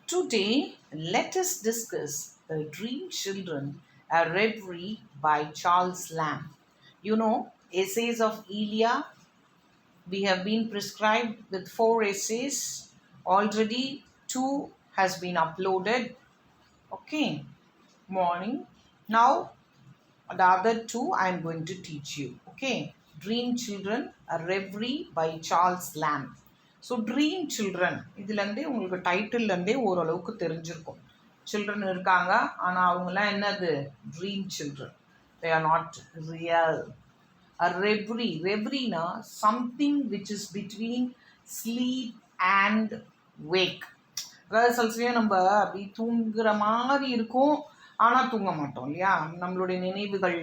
Today, let us discuss The Dream Children, a Reverie by Charles Lamb. You know, Essays of Elia, we have been prescribed with 4 essays. Already 2 has been uploaded. Okay, morning. Now, the other 2 I am going to teach you. Okay, Dream Children, a Reverie by Charles Lamb. So dream children இதுலேருந்தே உங்களுக்கு டைட்டில்லேருந்தே ஓரளவுக்கு தெரிஞ்சிருக்கும். Children இருக்காங்க, ஆனால் அவங்களாம் என்னது? Dream children. They are not real. A reverie, ரெவ்ரினா something which is between sleep and wake. அதாவது சில சமயம் நம்ம அப்படி தூங்குற மாதிரி இருக்கும், ஆனால் தூங்க மாட்டோம் இல்லையா? நம்மளுடைய நினைவுகள்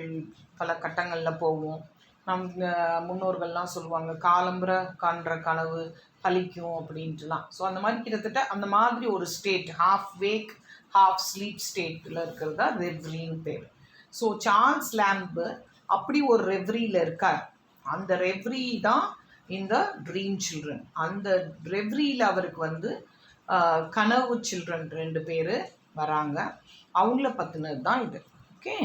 பல கட்டங்களில் போகும். நம் முன்னோர்கள்லாம் சொல்லுவாங்க, காலம்புற காண்ற கனவு பலிக்கும் அப்படின்ட்டுலாம். ஸோ அந்த மாதிரி கிட்டத்தட்ட அந்த மாதிரி ஒரு state, half wake half sleep ஸ்டேட்டில் இருக்கிறது தான் ரெவ்ரின்னு பேர். ஸோ சார்ல்ஸ் லேம்பு அப்படி ஒரு ரெவ்ரியில் இருக்கார். அந்த ரெவ்ரி தான் இந்த ட்ரீம் சில்ட்ரன். அந்த ரெவ்ரியில் அவருக்கு கனவு சில்ட்ரன் 2 பேர் வராங்க. அவங்கள பற்றினது தான் இது. Okay,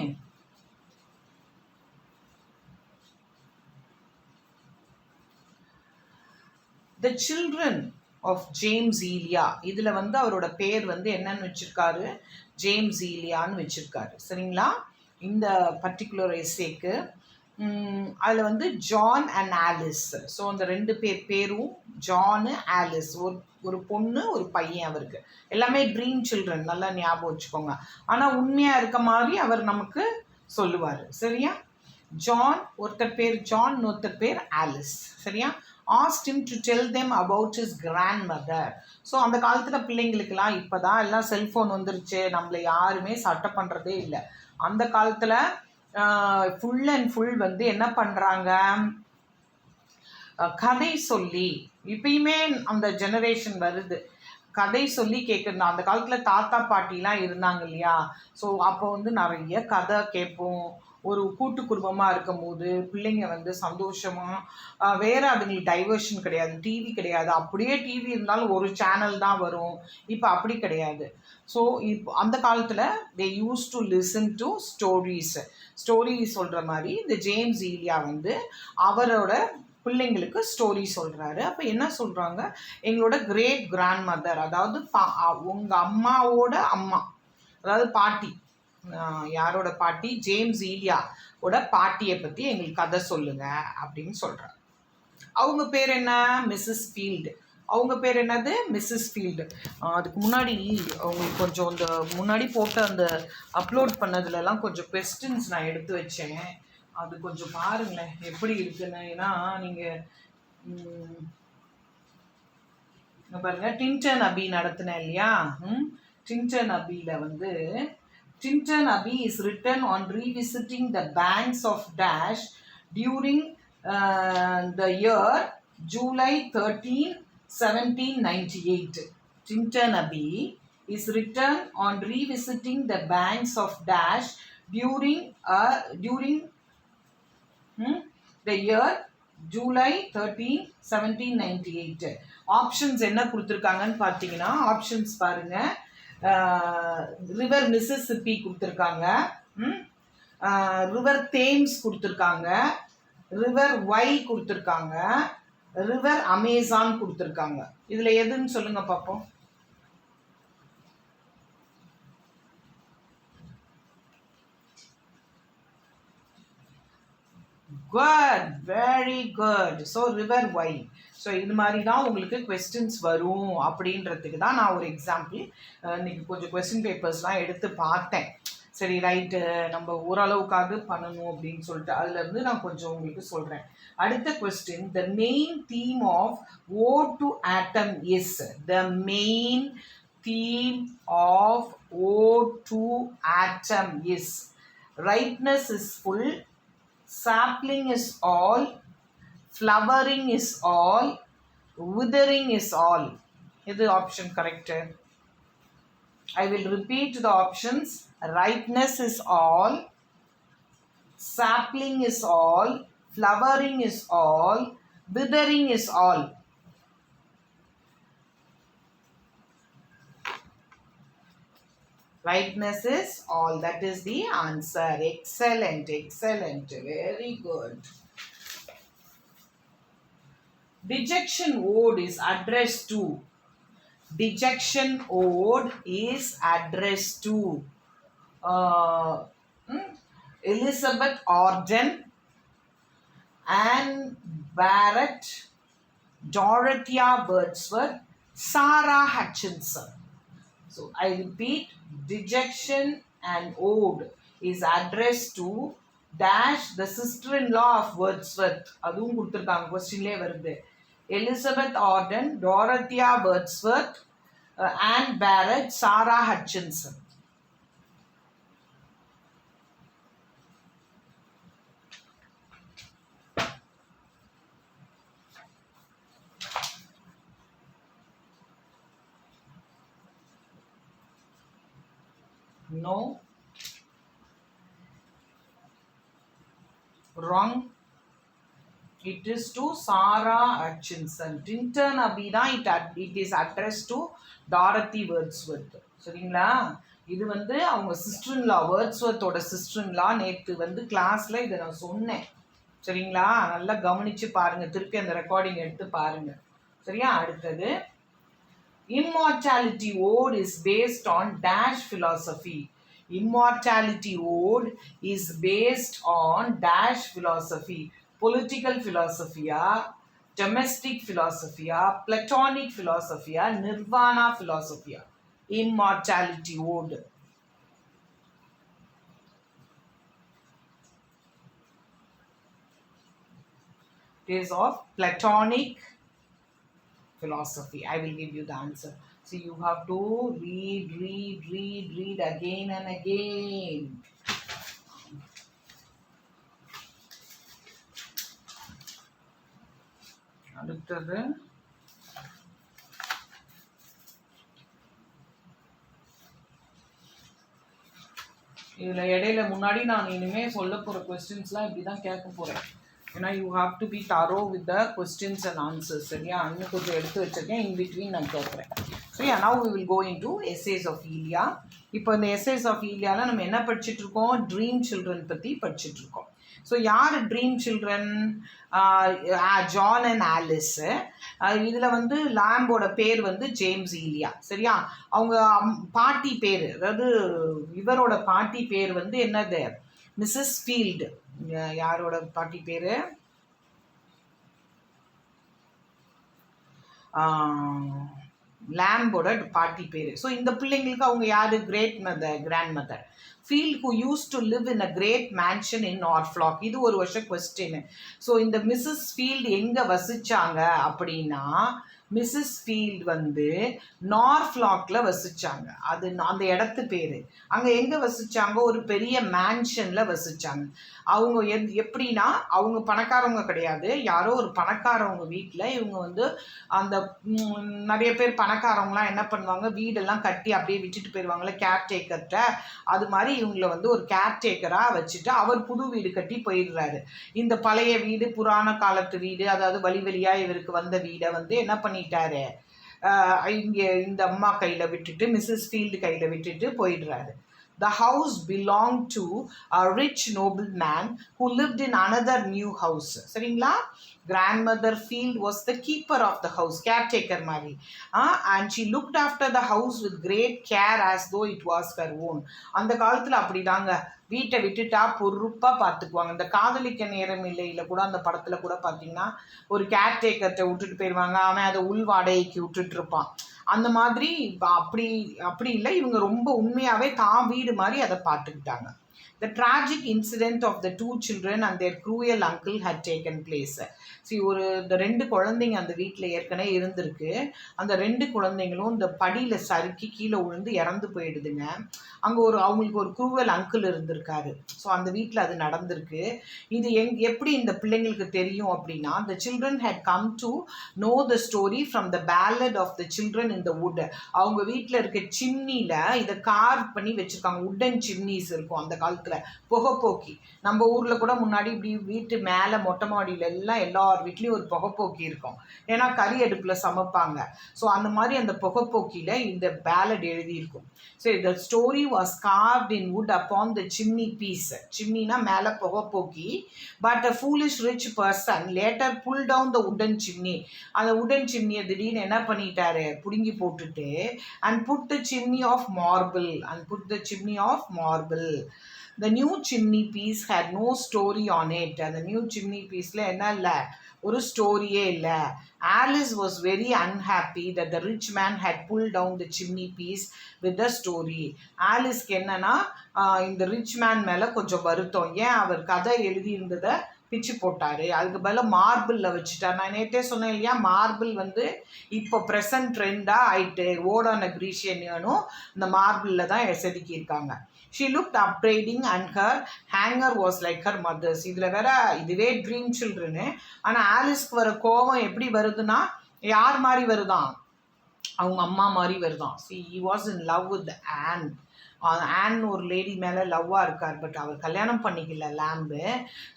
the children of James Elia. இதில் அவரோட பேர் என்னன்னு வச்சுருக்காரு? ஜேம்ஸ் ஈலியான்னு வச்சுருக்காரு. சரிங்களா? இந்த பர்டிகுலர் எஸ்ஸேக்கு அதில் ஜான் அண்ட் ஆலிஸ். ஸோ அந்த 2 பேரும் ஜானு ஆலிஸ், ஒரு பொண்ணு ஒரு பையன். அவருக்கு எல்லாமே ட்ரீம் சில்ட்ரன், நல்லா ஞாபகம் வச்சுக்கோங்க. ஆனால் உண்மையாக இருக்க மாதிரி அவர் நமக்கு சொல்லுவார். சரியா? ஜான், ஒருத்தர் பேர் ஜான், ஒருத்தர் பேர் ஆலிஸ். சரியா? asked him to tell them about his grandmother. So அந்த காலத்தில் பிள்ளைங்களுக்கெல்லாம் இப்போ தான் எல்லாம் செல்ஃபோன் வந்துருச்சு, நம்மளை யாருமே சட்டை பண்ணுறதே இல்லை. அந்த காலத்தில் ஃபுல் அண்ட் ஃபுல் என்ன பண்ணுறாங்க? கதை சொல்லி, இப்பயுமே அந்த ஜெனரேஷன் வருது, கதை சொல்லி கேட்குறது. அந்த காலத்தில் தாத்தா பாட்டிலாம் இருந்தாங்க இல்லையா? ஸோ அப்போ நிறைய கதை கேட்போம். ஒரு கூட்டு குடும்பமாக இருக்கும் போது பிள்ளைங்க சந்தோஷமாக, வேறு அதுங்களுக்கு டைவர்ஷன் கிடையாது, டிவி கிடையாது. அப்படியே டிவி இருந்தாலும் ஒரு சேனல் தான் வரும். இப்போ அப்படி கிடையாது. ஸோ இப்போ அந்த காலத்தில் they use to listen to story சொல்கிற மாதிரி இந்த ஜேம்ஸ் ஈலியா அவரோட பிள்ளைங்களுக்கு ஸ்டோரி சொல்கிறாரு. அப்போ என்ன சொல்கிறாங்க? எங்களோட கிரேட் கிராண்ட் மதர், அதாவது உங்கள் அம்மாவோட அம்மா, அதாவது பாட்டி, யாரோட பாட்டி? ஜேம்ஸ் ஈலியாவோட பாட்டியை பற்றி எங்களுக்கு கதை சொல்லுங்க அப்படின்னு சொல்கிறார். அவங்க பேர் என்ன? Mrs Field. அவங்க பேர் என்னது? Mrs Field. அதுக்கு முன்னாடி அவங்களுக்கு கொஞ்சம் இந்த முன்னாடி போட்ட அந்த அப்லோட் பண்ணதுலலாம் கொஞ்சம் கொஸ்டின்ஸ் நான் எடுத்து வச்சேன். அது கொஞ்சம் பாருங்களேன் எப்படி இருக்குன்னு. ஏன்னா நீங்கள் பாருங்க, டின்டன் அபி நடத்தினேன் இல்லையா? டின்டன் அபியில் Tintin Abbey is written on revisiting the banks of Dash during the year July 13, 1798. Tintin Abbey is written on revisiting the banks of Dash during the year July 13, 1798. Options என்ன கொடுத்துருக்காங்கன்னு பார்த்தீங்கன்னா, ஆப்ஷன்ஸ் பாருங்கள். ரிவர் மிசிசிப்பி கொடுத்துருக்காங்க, river Thames கொடுத்துருக்காங்க, river Wye கொடுத்துருக்காங்க, river Amazon கொடுத்துருக்காங்க. இதில் எதுன்னு சொல்லுங்க பார்ப்போம். Good, very good. So river Wye. So இது மாதிரி தான் உங்களுக்கு கொஸ்டின்ஸ் வரும் அப்படின்றதுக்கு தான் நான் ஒரு எக்ஸாம்பிள் இன்றைக்கி கொஞ்சம் கொஸ்டின் பேப்பர்ஸ்லாம் எடுத்து பார்த்தேன். சரி, ரைட்டு, நம்ம ஓரளவுக்காவது பண்ணணும் அப்படின்னு சொல்லிட்டு அதுலேருந்து நான் கொஞ்சம் உங்களுக்கு சொல்கிறேன். அடுத்த question, the main theme of Ode to Autumn is. The main theme of Ode to Autumn is ripeness is full, sapling is all, flowering is all, withering is all. Is the option correct? I will repeat the options. Ripeness is all, sapling is all, flowering is all, withering is all. Rightness is all. That is the answer. Excellent, excellent. Very good. Dejection ode is addressed to. Dejection ode is addressed to Elizabeth Arden, Anne Barrett, Dorothea Wordsworth, Sarah Hutchinson. So I repeat, dejection and ode is addressed to dash the sister-in-law of Wordsworth. அதுவும் கொடுத்துருக்காங்க, கொஸ்டின்லேயே வருது. Elizabeth Arden, Dorothea Wordsworth, Anne Barrett, Sarah Hutchinson. No. Wrong. It is to Sarah Hutchinson. Tinton Abbey it is addressed to Dorothy Wordsworth. சரிங்களா? இது வந்து அவங்க சிஸ்டர்-இன்-லா, வேர்ட்ஸ்வர்த்தோட சிஸ்டர்-இன்-லா. நேற்று வந்து கிளாஸில் இதை நான் சொன்னேன். சரிங்களா? நல்லா கவனித்து பாருங்கள், திருப்பி அந்த ரெக்கார்டிங் எடுத்து பாருங்கள். சரியா? அடுத்தது, Immortality Ode is based on dash philosophy. Immortality Ode is based on dash philosophy. Political philosophy, domestic philosophy, Platonic philosophy, Nirvana philosophy. Immortality Ode. It is of Platonic philosophy. I will give you the answer. So you have to read again and again. அடுத்தது, இதில் இடையில முன்னாடி நான் இனிமேல் சொல்ல போகிற கொஸ்டின்ஸ்லாம் இப்படி தான் கேட்க போகிறேன். ஏன்னா யூ ஹாவ் டு பி தரோ with the questions and answers. சரியா? இன்னும் கொஞ்சம் எடுத்து வச்சுருக்கேன், இன் பிட்வீன் நான் கேட்குறேன். சரியா? Now we will go into essays of Elia. இப்போ இந்த எஸ்ஏஸ் ஆஃப் ஈலியாவில் நம்ம என்ன படிச்சுட்ருக்கோம்? ட்ரீம் சில்ட்ரன் பற்றி படிச்சுட்ருக்கோம். ஸோ யார் dream children? John and Alice. இதில் வந்து லேம்போட பேர் வந்து ஜேம்ஸ் ஈலியா. சரியா? அவங்க பாட்டி பேர், அதாவது இவரோட பாட்டி பேர் வந்து என்னது? Mrs Field. யாரோட பாட்டி பேர்? லேம்போட பாட்டி பேர். ஸோ இந்த பிள்ளைங்களுக்கு அவங்க யார்? Grandmother. Field who used to live in a great mansion in Norfolk. இது ஒரு வருஷம் கொஸ்டின். ஸோ இந்த மிஸ்ஸஸ் ஃபீல்டு எங்கே வசிச்சாங்க அப்படின்னா, மிஸ்ஸஸ் ஃபீல்டு வந்து நார்ஃப்லாக்ல வசிச்சாங்க. அது அந்த இடத்து பேர். அங்கே எங்கே வசிச்சாங்க? ஒரு பெரிய மேன்ஷனில் வசிச்சாங்க. அவங்க எப்படின்னா, அவங்க பணக்காரவங்க கிடையாது, யாரோ ஒரு பணக்காரவங்க வீட்டில் இவங்க வந்து அந்த நிறைய பேர் பணக்காரவங்களாம் என்ன பண்ணுவாங்க, வீடெல்லாம் கட்டி அப்படியே விட்டுட்டு போயிடுவாங்களே கேர்டேக்கர்கிட்ட. அது மாதிரி இவங்களை வந்து ஒரு கேர்டேக்கராக வச்சுட்டு அவர் புது வீடு கட்டி போயிடுறாரு. இந்த பழைய வீடு, புராண காலத்து வீடு, அதாவது வழி வழியாக இவருக்கு வந்த வீடை வந்து என்ன பண்ணிட்டாரு, இங்கே இந்த அம்மா கையில் விட்டுட்டு, மிஸ்ஸஸ் ஃபீல்டு கையில் விட்டுட்டு போயிடுறாரு. The house belonged to a rich nobleman who lived in another new house. சரிங்களா? Grandmother Field was the keeper of the house, caretaker மாதிரி. And she looked after the house with great care as though it was her own. அந்த காலத்தில் அப்படி தாங்க, வீட்டை விட்டுட்டா பொறுப்பாக பார்த்துக்குவாங்க. இந்த காதலிக்க நேரம் இல்லையில கூட அந்த படத்தில் கூட பார்த்தீங்கன்னா ஒரு கேர்டேக்கர்கிட்ட விட்டுட்டு போயிடுவாங்க, அவன் அதை உள் வாடகைக்கு விட்டுட்டு இருப்பான். அந்த மாதிரி அப்படி இல்லை, இவங்க ரொம்ப உண்மையாகவே தான் வீடு மாதிரி அதை பார்த்துக்கிட்டாங்க. The tragic incident of the two children and their cruel uncle had taken place. இந்த 2 குழந்தைங்க அந்த வீட்டில் ஏற்கனவே இருந்திருக்கு. அந்த 2 குழந்தைங்களும் இந்த படியில் சறுக்கி கீழே விழுந்து இறந்து போயிடுதுங்க. அங்கே அவங்களுக்கு ஒரு க்ரூவல் அங்கிள் இருந்திருக்காரு. ஸோ அந்த வீட்டில் அது நடந்திருக்கு. இது எப்படி இந்த பிள்ளைங்களுக்கு தெரியும் அப்படின்னா, the children had come to know the story from the ballad of the children in the wood. அவங்க வீட்டில் இருக்க சிம்னியில் இதை கார்வ் பண்ணி வச்சுருக்காங்க. உட்டன் சிம்னிஸ் இருக்கும் அந்த காலத்தில் புகைப்போக்கி. நம்ம ஊரில் கூட முன்னாடி இப்படி வீட்டு மேலே மொட்டை மாடியில எல்லாம் எல்லார் வீட்லேயும் ஒரு புகைப்போக்கி இருக்கும். ஏன்னா கறி அடுப்பில் சமைப்பாங்க. ஸோ அந்த மாதிரி அந்த புகைப்போக்கியில் இந்த பேலட் எழுதியிருக்கும். So the story was carved in wood upon the chimney piece. சிம்னினா மேலே புகைப்போக்கி. But a foolish rich person later pulled down the wooden chimney. அந்த உடன் சிம்னியை திடீர்னு என்ன பண்ணிட்டாரு, பிடுங்கி போட்டுட்டு and put the chimney of marble. The new chimney piece had no story on it. அந்த நியூ சிம்னி பீஸில் என்ன இல்லை, ஒரு ஸ்டோரியே இல்லை. Alice was very unhappy that the rich man had pulled down the chimney piece with the story. ஆலிஸ்க்கு என்னன்னா இந்த rich man மேலே கொஞ்சம் வருத்தம். ஏன் அவர் கதை எழுதியிருந்ததை பிச்சு போட்டார், அதுக்கு பதிலாக மார்பிளில் வச்சுட்டார். நான் நேற்றே சொன்னேன் இல்லையா, மார்பிள் வந்து இப்போ ப்ரெசன்ட் ட்ரெண்டாக ஆயிட்டு. ஓடான கிரீஷியனும் இந்த மார்பிளில் தான் செதுக்கியிருக்காங்க. She looked upbraiding and her hanger was like her mother's. இதில் வேற இதுவே ட்ரீம் சில்ட்ரனு. ஆனால் ஆலிஸ்க்கு வர கோபம் எப்படி வருதுன்னா யார் மாதிரி வருதான், அவங்க அம்மா மாதிரி வருதான். See, he was in love with Anne. On ஒரு லேடி மேலே லவ்வாக இருக்கார். பட் அவர் கல்யாணம் பண்ணிக்கல லேம்பு.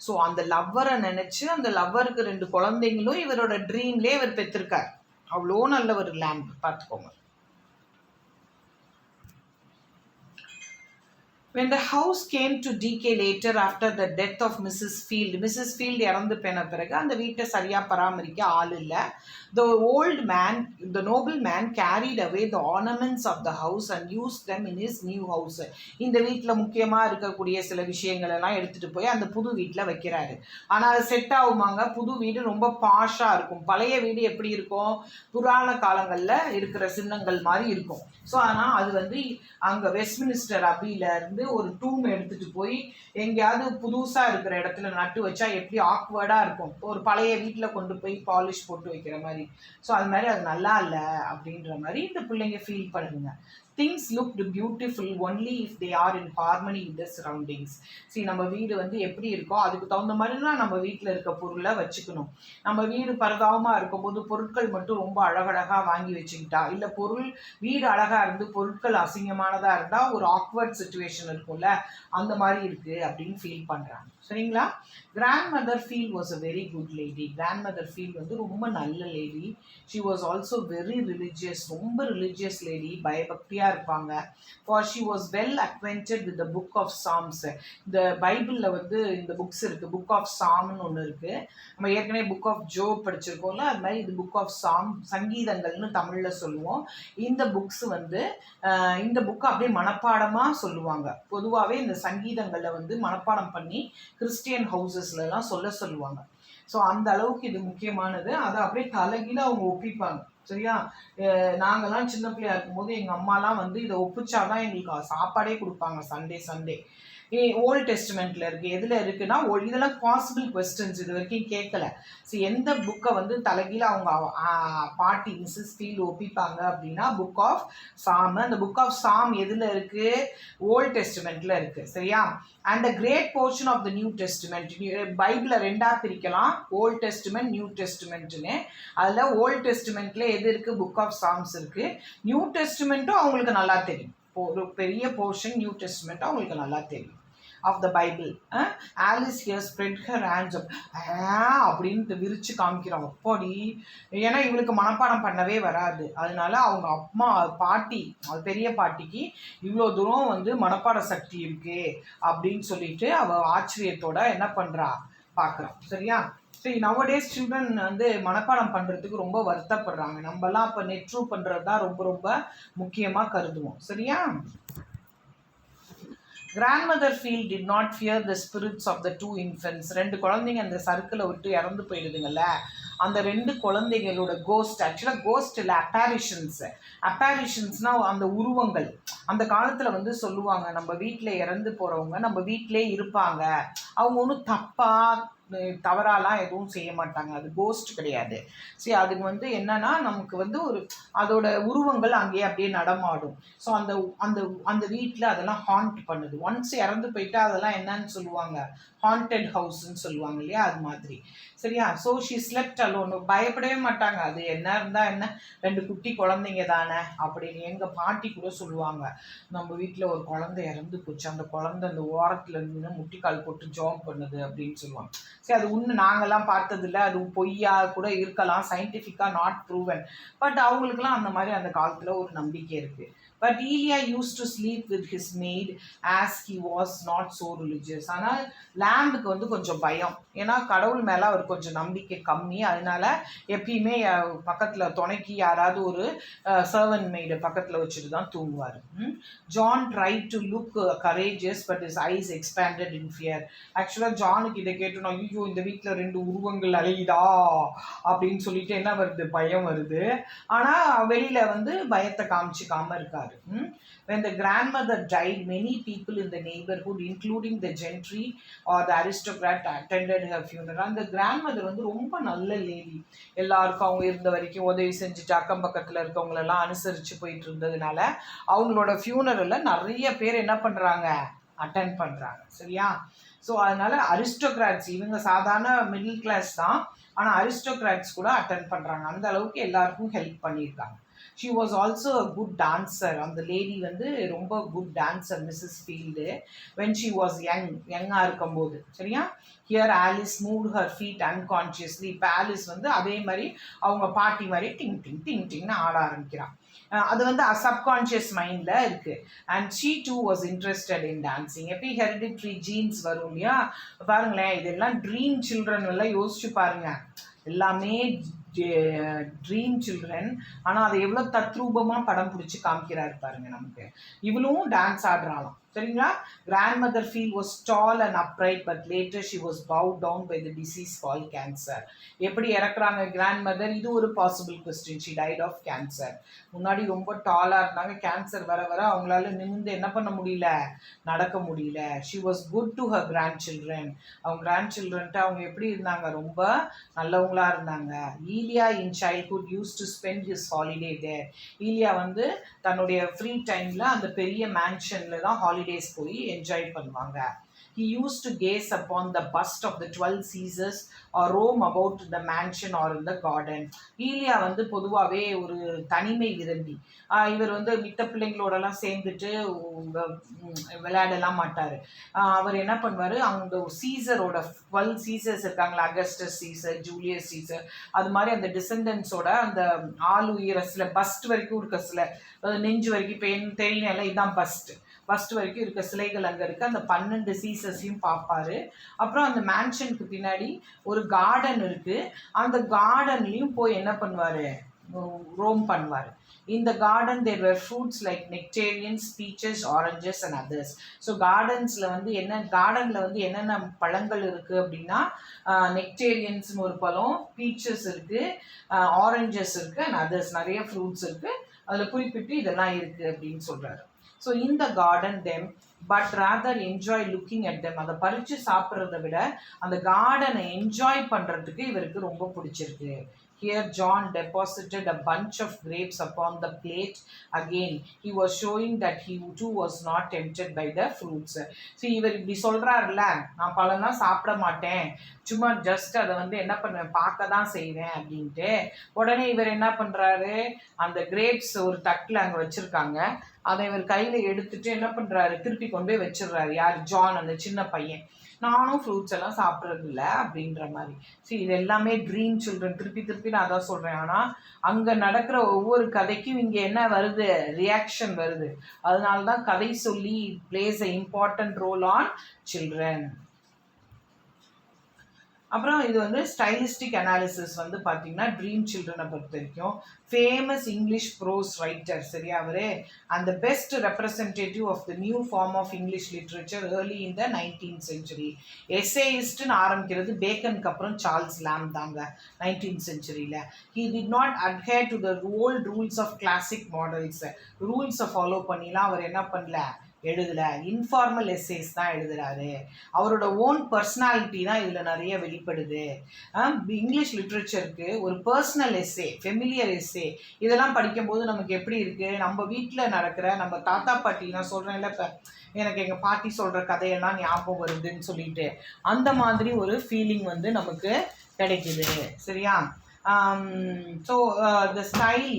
ஸோ அந்த லவ்வரை நினச்சி அந்த லவ்வருக்கு 2 குழந்தைங்களும் இவரோட ட்ரீம்லேயே இவர் பெற்றிருக்கார். அவ்வளோ நல்லவர் லேம்பு, பார்த்துக்கோங்க. When the house came to decay later after the death of Mrs. Field இறந்து போன பிறகு அந்த வீட்டை சரியாக பராமரிக்க ஆள் இல்லை. The noble man carried away the ornaments of the house and used them in his new house. இந்த வீட்டில் முக்கியமாக இருக்கக்கூடிய சில விஷயங்கள் எல்லாம் எடுத்துகிட்டு போய் அந்த புது வீட்டில் வைக்கிறாரு. ஆனால் அது செட் ஆகுமாங்க? புது வீடு ரொம்ப பாஷாக இருக்கும். பழைய வீடு எப்படி இருக்கும், புராண காலங்களில் இருக்கிற சின்னங்கள் மாதிரி இருக்கும். ஸோ ஆனால் அது வந்து அங்கே வெஸ்ட்மினிஸ்டர் அபியிலேருந்து ஒரு டூம் எடுத்துகிட்டு போய் எங்கேயாவது புதுசாக இருக்கிற இடத்துல நட்டு வச்சா எப்படி ஆக்வர்டாக இருக்கும், ஒரு பழைய வீட்டில் கொண்டு போய் பாலிஷ் போட்டு வைக்கிற மாதிரி. ஸோ அது மாதிரி அது நல்லா இல்லை அப்படின்ற மாதிரி இந்த பிள்ளைங்க ஃபீல் பண்ணுங்க. Things looked beautiful only if they are in harmony with the surroundings. See, நம்ம வீடு வந்து எப்படி இருக்கோ அதுக்கு தகுந்த மாதிரி தான் நம்ம வீட்டில் இருக்க பொருளை வச்சுக்கணும். நம்ம வீடு பரதாபமாக இருக்கும்போது பொருட்கள் மட்டும் ரொம்ப அழகழகாக வாங்கி வச்சுக்கிட்டா, இல்லை வீடு அழகாக இருந்து பொருட்கள் அசிங்கமானதாக இருந்தால் ஒரு ஆக்வர்ட் சுச்சுவேஷன் இருக்கும்ல, அந்த மாதிரி இருக்குது அப்படின்னு ஃபீல் பண்ணுறாங்க. சரிங்களா? Grandmother Field was a very good lady. Grandmother Field வந்து ரொம்ப நல்ல lady. She was also very religious. ரொம்ப ரிலிஜியஸ் லேடி, பயபக்தியாக இருப்பாங்க. For she was well acquainted with the book of Psalms. இந்த பைபிளில் வந்து இந்த புக்ஸ் இருக்குது. புக் ஆஃப் சாம்னு ஒன்று இருக்குது. நம்ம ஏற்கனவே புக் ஆஃப் ஜோப் படிச்சிருக்கோம்ல, அது மாதிரி இது புக் ஆஃப் சாம், சங்கீதங்கள்னு தமிழில் சொல்லுவோம். இந்த புக்ஸ் வந்து இந்த புக்கை அப்படியே மனப்பாடமாக சொல்லுவாங்க. பொதுவாகவே இந்த சங்கீதங்களை வந்து மனப்பாடம் பண்ணி கிறிஸ்டியன் ஹவுசஸ்லாம் சொல்லுவாங்க. ஸோ அந்த அளவுக்கு இது முக்கியமானது. அதை அப்படியே தலைகீழ அவங்க ஒப்பிப்பாங்க. சரியா? நாங்கள்லாம் சின்ன பிள்ளையா இருக்கும்போது எங்கள் அம்மாலாம் வந்து இதை ஒப்பிச்சாதான் எங்களுக்கு சாப்பாடே கொடுப்பாங்க சண்டே. ஓல்ட் டெஸ்ட்மெண்ட்டில் இருக்குது. எதில் இருக்குன்னா இதெல்லாம் பாசிபிள் கொஸ்டின்ஸ் இது வரைக்கும் கேட்கல. ஸோ எந்த புக்கை வந்து தலைகீழ அவங்க பாட்டி மிஸ்ஸஸ் ஃபீல்டு ஒப்பிப்பாங்க அப்படின்னா புக் ஆஃப் சாம். அந்த புக் ஆஃப் சாம் எதில் இருக்குது? ஓல்ட் டெஸ்ட்மெண்ட்டில் இருக்குது. சரியா? And a great portion of the New Testament. பைபிளை 2ஆக பிரிக்கலாம், ஓல்ட் டெஸ்ட்மெண்ட் நியூ டெஸ்ட்மெண்ட்டுன்னு. அதில் ஓல்ட் டெஸ்ட்மெண்ட்டில் எது இருக்குது? புக் ஆஃப் சாம்ஸ் இருக்குது. நியூ டெஸ்ட்மெண்ட்டும் அவங்களுக்கு நல்லா தெரியும். ஒரு பெரிய போர்ஷன் நியூ டெஸ்ட்மெண்ட்டும் அவங்களுக்கு நல்லா தெரியும் of the Bible. Alice here spread her hands up அப்படின்ட்டு விரிச்சு காமிக்கிறாங்க. அப்படி ஏன்னா இவளுக்கு மனப்பாடம் பண்ணவே வராது. அதனால அவங்க அம்மா பாட்டி, பெரிய பாட்டிக்கு இவ்வளோ தூரம் வந்து மனப்பாட சக்தி இருக்கு அப்படின்னு சொல்லிட்டு அவ ஆச்சரியத்தோட என்ன பண்றா பார்க்குறான். சரியா? சரி, நவடேஸ் சில்ட்ரன் வந்து மனப்பாடம் பண்ணுறதுக்கு ரொம்ப வருத்தப்படுறாங்க. நம்மலாம் இப்போ நெட்ரூ பண்ணுறது தான் ரொம்ப ரொம்ப முக்கியமாக கருதுவோம். சரியா? Grandmother Field did not fear the spirits of the 2 infants. 2 குழந்தைங்க அந்த சர்க்கிளை விட்டு இறந்து போயிடுதுங்கள்ல, அந்த 2 குழந்தைகளோட கோஸ்ட், ஆக்சுவலாக கோஸ்ட் இல்லை, அப்பாரிஷன்ஸ்னால் அந்த உருவங்கள். அந்த காலத்தில் வந்து சொல்லுவாங்க, நம்ம வீட்டில் இறந்து போகிறவங்க நம்ம வீட்டிலே இருப்பாங்க அவங்க ஒன்றும் தப்பாக தவறாலாம் எதுவும் செய்ய மாட்டாங்க. அது கோஸ்ட் கிடையாது. சரி, அதுக்கு வந்து என்னன்னா நமக்கு வந்து ஒரு அதோட உருவங்கள் அங்கேயே அப்படியே நடமாடும். ஸோ அந்த அந்த அந்த வீட்டில் அதெல்லாம் ஹாண்ட் பண்ணுது. ஒன்ஸ் இறந்து போயிட்டா அதெல்லாம் என்னன்னு சொல்லுவாங்க, ஹாண்டட் ஹவுஸ்ன்னு சொல்லுவாங்க இல்லையா, அது மாதிரி. சரியா? So she slept alone. பயப்படவே மாட்டாங்க. அது என்ன இருந்தால் என்ன, 2 குட்டி குழந்தைங்க தானே அப்படின்னு. எங்கள் பாட்டி கூட சொல்லுவாங்க, நம்ம வீட்டில் ஒரு குழந்தை இறந்து போச்சு, அந்த குழந்தை அந்த ஓரத்தில் இருந்து முட்டிக்கால் போட்டு ஜாம் பண்ணுது அப்படின்னு சொல்லுவாங்க. சரி, அது உண்மை, நாங்கள்லாம் பார்த்ததில்ல, அது பொய்யா கூட இருக்கலாம், சயின்டிஃபிக்காக நாட் ப்ரூவன். பட் அவங்களுக்குலாம் அந்த மாதிரி அந்த காலத்தில் ஒரு நம்பிக்கை இருக்குது. But Elia use to sleep with his maid as he was not so religious. ஆனால் லேம்புக்கு வந்து கொஞ்சம் பயம், ஏன்னா கடவுள் மேலே அவர் கொஞ்சம் நம்பிக்கை கம்மி. அதனால எப்பயுமே பக்கத்தில் துணைக்கு யாராவது ஒரு சர்வன் மெய்டு பக்கத்தில் வச்சுட்டு தான் தூங்குவார். John try to look courageous but is eyes expanded in fear. ஆக்சுவலாக ஜானுக்கு இதை கேட்டோம், ஐயோ இந்த வீட்டில் 2 உருவங்கள் அலையுதா அப்படின்னு சொல்லிட்டு என்ன வருது, பயம் வருது. ஆனால் வெளியில் வந்து பயத்தை காமிச்சிக்காமல் இருக்காரு. When the grandmother died, many people in the neighborhood, including the gentry or the aristocrat, attended her funeral. அந்த grandmother வந்து ரொம்ப நல்ல லேடி. எல்லாருக்கும் அவங்க இருந்த வரைக்கும் உதவி செஞ்சுட்டு அக்கம் பக்கத்தில் இருக்கவங்களெல்லாம் அனுசரித்து போயிட்டு இருந்ததுனால அவங்களோட ஃபியூனரலில் நிறைய பேர் என்ன பண்ணுறாங்க, அட்டென்ட் பண்ணுறாங்க. சரியா? ஸோ அதனால் அரிஸ்டோக்ராட்ஸ், இவங்க சாதாரண மிடில் கிளாஸ் தான், ஆனால் அரிஸ்டோக்ராட்ஸ் கூட அட்டென்ட் பண்ணுறாங்க. அந்த அளவுக்கு எல்லாருக்கும் ஹெல்ப் பண்ணியிருக்காங்க. She was also a good dancer. அந்த லேடி வந்து ரொம்ப good dancer, Mrs Field. When she was யங்காக இருக்கும்போது. சரியா? Here Alice move her feet unconsciously. இப்போ ஆலிஸ் வந்து அதே மாதிரி அவங்க பாட்டி மாதிரி டிங் டிங் டிங் டிங்னு ஆட ஆரம்பிக்கிறான். அது வந்து சப்கான்ஷியஸ் மைண்டில் இருக்குது. And she too was interested in dancing. எப்படி ஹெரிடிட்ரி ஜீன்ஸ் வரும் இல்லையா, பாருங்களேன், இதெல்லாம் ட்ரீம் சில்ட்ரன் எல்லாம் யோசிச்சு பாருங்கள். எல்லாமே ட்ரீம் சில்ட்ரன், ஆனால் அதை எவ்வளோ தத்ரூபமாக படம் பிடிச்சி காமிக்கிறாரு பாருங்க நமக்கு. இவளும் டான்ஸ் ஆடுறாளாம். சரிங்களா? grandmother feel was tall and upright, but later she was bowed down by the disease called cancer. எப்படி இறக்குறாங்க grandmother? இது ஒரு possible question. she died of cancer. முன்னாடி ரொம்ப டாலாக இருந்தாங்க, கேன்சர் வர வர அவங்களால நிமிர்ந்து என்ன பண்ண முடியல, நடக்க முடியல. she was good to her grandchildren. அவங்க கிராண்ட்சில்ட்ரன்ட்டு அவங்க எப்படி இருந்தாங்க, ரொம்ப நல்லவங்களா இருந்தாங்க. Elia in childhood use to spend his holiday there. Elia வந்து தன்னுடைய ஃப்ரீ டைமில் அந்த பெரிய மேன்ஷனில் தான் ஹாலிடேஸ் போய் என்ஜாய் பண்ணுவாங்க. He used to gaze upon the bust of the 12 Caesars or roam about the mansion or in the garden. ஈலியா வந்து பொதுவாகவே ஒரு தனிமை விரும்பி, இவர் வந்து மித்த பிள்ளைங்களோடலாம் சேர்ந்துட்டு விளையாடலாம் மாட்டார். அவர் என்ன பண்ணுவார், அவங்க சீசரோட 12 சீசர்ஸ் இருக்காங்களா, அகஸ்டஸ் சீசர், ஜூலியஸ் சீசர், அது மாதிரி அந்த டிசெண்டன்ஸோட அந்த ஆள் உயிரை சில பஸ்ட் வரைக்கும் இருக்க, சில நெஞ்சு வரைக்கும், இப்போ என்ன தெரியல, இதுதான் ஃபஸ்ட் வரைக்கும் இருக்க சிலைகள் அங்கே இருக்குது. அந்த 12 சீசர்ஸையும் பார்ப்பார். அப்புறம் அந்த மேன்ஷனுக்கு பின்னாடி ஒரு கார்டன் இருக்குது. அந்த கார்டன்லேயும் போய் என்ன பண்ணுவார், ரோம் பண்ணுவார். In the garden there were fruits like nectarines, peaches, oranges and others. So gardensல வந்து என்ன, கார்டனில் வந்து என்னென்ன பழங்கள் இருக்குது அப்படின்னா, நெக்டேரியன்ஸ்னு ஒரு பழம், பீச்சஸ் இருக்குது, ஆரஞ்சஸ் இருக்குது அண்ட் அதர்ஸ், நிறைய ஃப்ரூட்ஸ் இருக்குது. அதில் குறிப்பிட்டு இதெல்லாம் இருக்குது அப்படின்னு சொல்கிறாரு. ஸோ இந்த garden them but rather enjoy looking at them. அதை பறித்து சாப்பிட்றத விட அந்த கார்டனை என்ஜாய் பண்ணுறதுக்கு இவருக்கு ரொம்ப பிடிச்சிருக்கு. Here John deposited a bunch of grapes upon the plate. Again, he was showing that he too was not tempted by the fruits. See, இவர் இப்படி சொல்கிறாருல்ல, நான் பழம்லாம் சாப்பிட மாட்டேன், சும்மா ஜஸ்ட் அதை வந்து என்ன பண்ணுவேன், பார்க்க தான் செய்வேன் அப்படின்ட்டு. உடனே இவர் என்ன பண்ணுறாரு, அந்த கிரேப்ஸ் ஒரு தட்டில் அங்கே வச்சுருக்காங்க, அதை இவர் கையில் எடுத்துட்டு என்ன பண்ணுறாரு, திருப்பி கொண்டு போய் வச்சிடுறாரு. யார், ஜான், அந்த சின்ன பையன். நானும் ஃப்ரூட்ஸ் எல்லாம் சாப்பிட்றது இல்லை அப்படின்ற மாதிரி. சரி, இது எல்லாமே ட்ரீம் சில்ட்ரன், திருப்பி நான் அதான் சொல்கிறேன். ஆனால் அங்கே நடக்கிற ஒவ்வொரு கதைக்கும் இங்கே என்ன வருது, ரியாக்ஷன் வருது. அதனால தான் கதை சொல்லி place a important roll on children. அப்புறம் இது வந்து ஸ்டைலிஸ்டிக் அனாலிசிஸ் வந்து பார்த்தீங்கன்னா, ட்ரீம் சில்ட்ரனை பொறுத்த வரைக்கும் ஃபேமஸ் இங்கிலீஷ் ப்ரோஸ் ரைட்டர், சரியா, அவரே அந்த best representative of the new form of English literature early in the 19th century. எஸ்ஏயிஸ்ட்னு ஆரம்பிக்கிறது பேக்கனுக்கு அப்புறம் சார்ல்ஸ் லாம் தாங்க 19th centuryல. He did not adhere to the old rules of classic models. ரூல்ஸை ஃபாலோ பண்ணிலாம் அவர் என்ன பண்ணல, எழுதலை, இன்ஃபார்மல் எஸ்ஸேஸ் தான் எழுதுகிறாரு. அவரோட ஓன் பர்சனாலிட்டி தான் இதில் நிறைய வெளிப்படுது. இங்கிலீஷ் லிட்ரேச்சருக்கு ஒரு பர்சனல் எஸ்ஸே, ஃபெமிலியர் எஸ்ஸே இதெல்லாம் படிக்கும்போது நமக்கு எப்படி இருக்குது, நம்ம வீட்டில் நடக்கிற நம்ம தாத்தா பாட்டி, நான் சொல்கிறேன்ல இப்போ எனக்கு எங்கள் பாட்டி சொல்கிற கதையெல்லாம் ஞாபகம் வருதுன்னு சொல்லிட்டு அந்த மாதிரி ஒரு ஃபீலிங் வந்து நமக்கு கிடைக்குது. சரியா? So the style